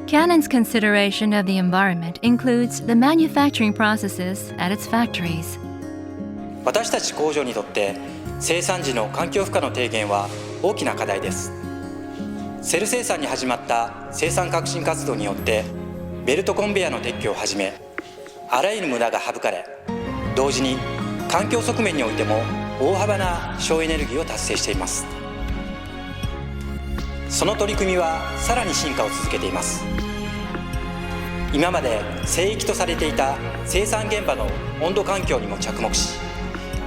Canon's consideration of the environment includes the manufacturing processes at its factories. 私たち工場にとって生産時の環境負荷の低減は大きな課題です。セル生産に始まった生産革新活動によってベルトコンベヤーの撤去をはじめ、あらゆる無駄が省かれ、同時に環境側面においても大幅な省エネルギーを達成しています。その取り組みはさらに進化を続けています。今まで聖域とされていた生産現場の温度環境にも着目し、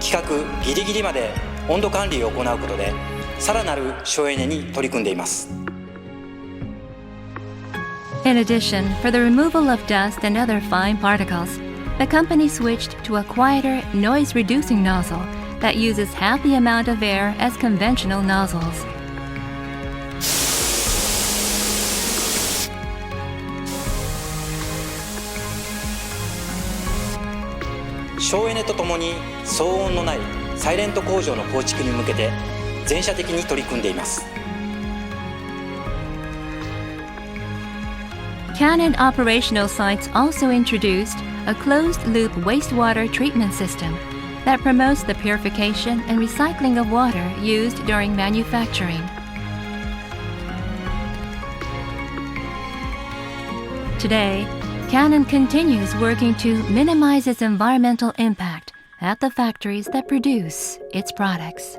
規格ギリギリまで温度管理を行うことでさらなる省エネに取り組んでいます。In addition, for the removal of dust and other fine particles, the company switched to a quieter, noise-reducing nozzle that uses half the amount of air as conventional nozzles. 省エネとともに騒音のないサイレント工場の構築に向けて全社的に取り組んでいます。Canon operational sites also introduced a closed-loop wastewater treatment system that promotes the purification and recycling of water used during manufacturing. Today, Canon continues working to minimize its environmental impact at the factories that produce its products.